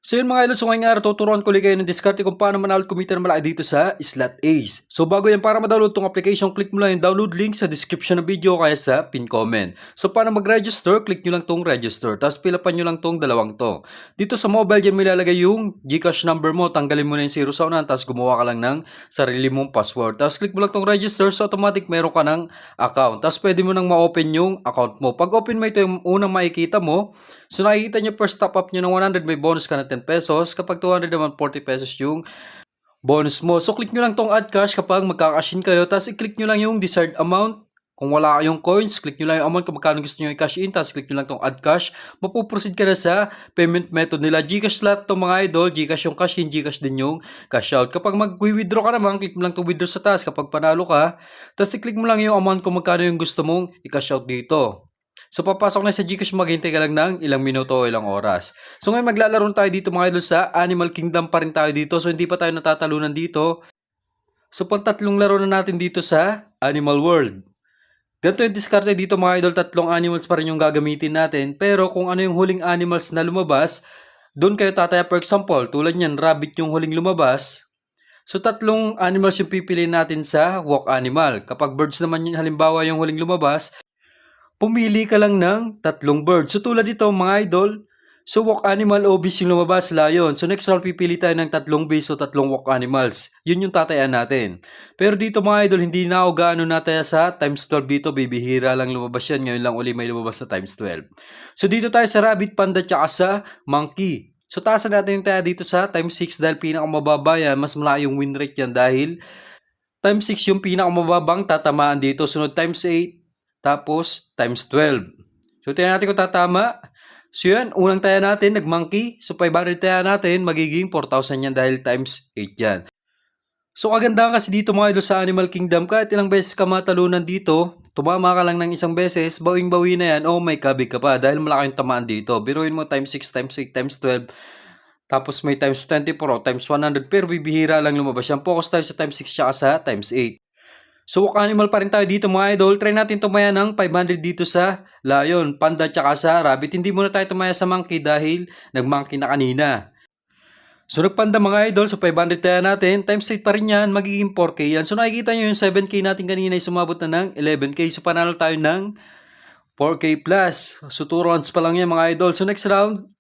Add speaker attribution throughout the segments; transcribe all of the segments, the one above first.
Speaker 1: So yun mga idol, so ngayong araw tuturuan ko ulit kayo ng diskarte kung paano manalo at kumita ng malaki dito sa Slot Ace. So bago yan, para ma-download tong application, click mo lang yung download link sa description ng video kaya sa pin comment. So para mag-register, click nyo lang tong register. Tapos pilapan nyo lang tong dalawang to. Dito sa mobile, dyan mo ilalagay yung Gcash number mo. Tanggalin mo na yung 0 sa unahan, tapos gumawa ka lang ng sarili mong password. Tapos click mo lang tong register, so automatic meron ka ng account. Tapos pwede mo nang ma-open yung account mo. Pag open mo, ito yung unang makikita mo. So nakikita nyo first top up nyo ng 100, may bonus ka na 10 pesos. Kapag 200 naman, 40 pesos yung bonus mo. So click nyo lang tong add cash kapag magkakashin kayo. Tapos i-click nyo lang yung desired amount. Kung wala kayong coins, click nyo lang yung amount kung magkano gusto nyo i-cash in. Tapos click nyo lang tong add cash. Mapuproceed ka na sa payment method nila. Gcash lahat itong mga idol. Gcash yung cash in, Gcash din yung cash out. Kapag mag-withdraw ka naman, click mo lang tong withdraw sa taas kapag panalo ka. Tapos i-click mo lang yung amount kung magkano yung gusto mong i-cash out dito. So papasok na sa Gcash, maghintay ka lang ng ilang minuto o ilang oras. So ngayon maglalaro tayo dito mga idol sa Animal Kingdom pa rin tayo dito. So hindi pa tayo natatalunan dito. So pantatlong laro na natin dito sa Animal World. Ganito yung diskarte dito mga idol, tatlong animals pa rin yung gagamitin natin. Pero kung ano yung huling animals na lumabas, doon kayo tataya. For example, tulad niyan, rabbit yung huling lumabas. So tatlong animals yung pipiliin natin sa walk animal. Kapag birds naman yun, halimbawa yung huling lumabas, pumili ka lang ng tatlong birds. So tulad dito mga idol, so walk animal o beast yung lumabas, lion. So next round pipili tayo ng tatlong beast o tatlong walk animals. Yun yung tatayan natin. Pero dito mga idol, hindi na ako gaano nataya sa times 12 dito. Bibihira lang lumabas yan. Ngayon lang uli may lumabas na times 12. So dito tayo sa rabbit, panda, tsaka sa monkey. So taasan natin yung taya dito sa times 6 dahil pinakamababa yan. Mas malaki yung win rate yan dahil times 6 yung pinakamababang tatamaan dito. Sunod times 8. Tapos, times 12. So, tingnan natin kung tatama. So, yan. Unang taya natin, nag-monkey. So, 500 taya natin, magiging 4,000 yan dahil times 8 yan. So, kagandahan kasi dito mga idol sa Animal Kingdom, kahit ilang beses ka matalunan dito, tumama ka lang ng isang beses, bawing-bawi na yan, oh may kabig ka pa dahil malaki yung tamaan dito. Biruin mo times 6, times 8, times 12, tapos may times 24 o times 100, pero bibihira lang lumabas yan. Focus tayo sa times 6 tsaka sa times 8. So, walk animal pa rin tayo dito mga idol. Try natin tumaya ng 500 dito sa lion, panda, tsaka sa rabbit. Hindi muna tayo tumaya sa monkey dahil nag-monkey na kanina. So, nagpanda mga idol. So, 500 tayo natin. Times 8 pa rin yan. Magiging 4K yan. So, nakikita nyo yung 7K natin kanina ay sumabot na ng 11K. So, panalo tayo ng 4K plus. So, 2 rounds pa lang yan mga idol. So, next round,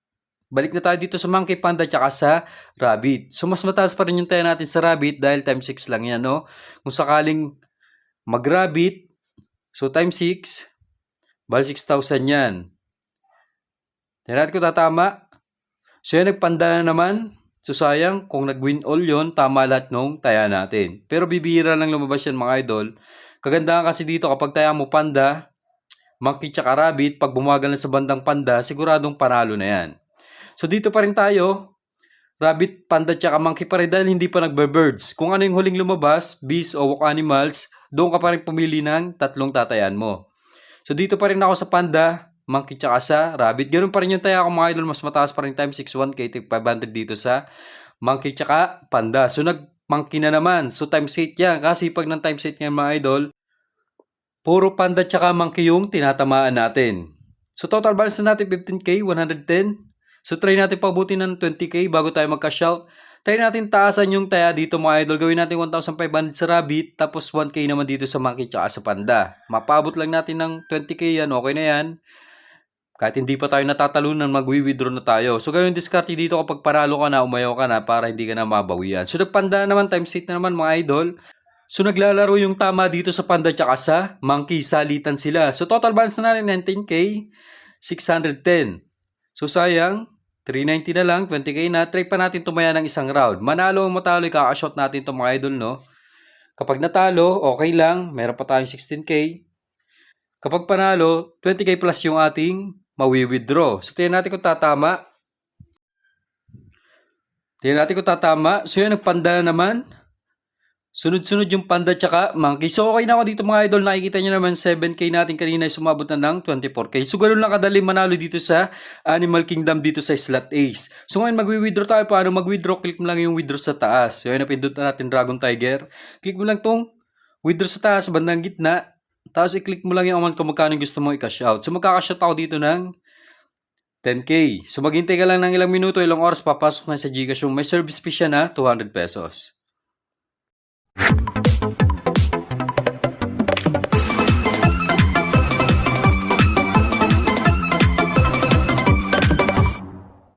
Speaker 1: balik na tayo dito sa monkey, panda, tsaka sa rabbit. So, mas mataas pa rin yung tayo natin sa rabbit dahil times 6 lang yan, no? Kung sakaling mag-rabbit, so times 6, bali 6,000 yan. Tingnan ko tatama. So yan, nagpanda na naman. So sayang, kung nag-win all yon, tama lahat nung taya natin. Pero bibihira lang lumabas yan mga idol. Kagandahan kasi dito kapag taya mo panda, monkey tsaka rabbit, pag bumagal na sa bandang panda, siguradong panalo na yan. So dito pa rin tayo, rabbit, panda tsaka monkey pa rin dahil hindi pa nagbe-birds. Kung ano yung huling lumabas, beast o walk animals, doon ka pa rin pumili ng tatlong tatayan mo. So dito pa rin ako sa panda, monkey tsaka sa rabbit. Ganun pa rin yung taya ko mga idol, mas mataas pa rin times 6, 1K, 500 dito sa monkey tsaka panda. So nag-monkey na naman. So times 8 yan. Kasi pag ng times 8 nga mga idol, puro panda tsaka monkey yung tinatamaan natin. So total balance na natin 15K, 110. So try natin pabutin ng 20K bago tayo mag-cash out. Try natin taasan yung taya dito mga idol. Gawin natin 1,500 sa rabbit. Tapos 1K naman dito sa monkey tsaka sa panda. Mapabot lang natin ng 20K yan. Okay na yan. Kahit hindi pa tayo natatalunan, mag-withdraw na tayo. So gawin diskarte dito kapag paralo ka na, umayaw ka na para hindi ka na mabawian. So nagpanda naman, times 8 na naman mga idol. So naglalaro yung tama dito sa panda tsaka sa monkey. Salitan sila. So total balance na natin 19K, 610. So sayang, 390 na lang, 20K na. Try pa natin tumaya ng isang round. Manalo o matalo, ikakashot natin itong mga idol, no? Kapag natalo, okay lang. Meron pa tayong 16K. Kapag panalo, 20K plus yung ating mawi-withdraw. So, tingnan natin kung tatama. So, yan, nagpanda naman. Sunod-sunod yung panda tsaka monkey. So, okay na ako dito mga idol. Nakikita nyo naman 7K natin kanina ay sumabot na ng 24K. So, ganun lang kadali manalo dito sa Animal Kingdom dito sa Slot Ace. So, ngayon mag-withdraw tayo. Paano mag-withdraw? Click mo lang yung withdraw sa taas. So, yan, napindot na natin Dragon Tiger. Click mo lang tong withdraw sa taas, bandang gitna. Tapos, i-click mo lang yung amount kung magkano gusto mo i-cash out. So, magka-cash out ako dito ng 10K. So maghintay ka lang ng ilang minuto, ilang oras, papasok na sa GCash mo. May service fee siya na 200 pesos.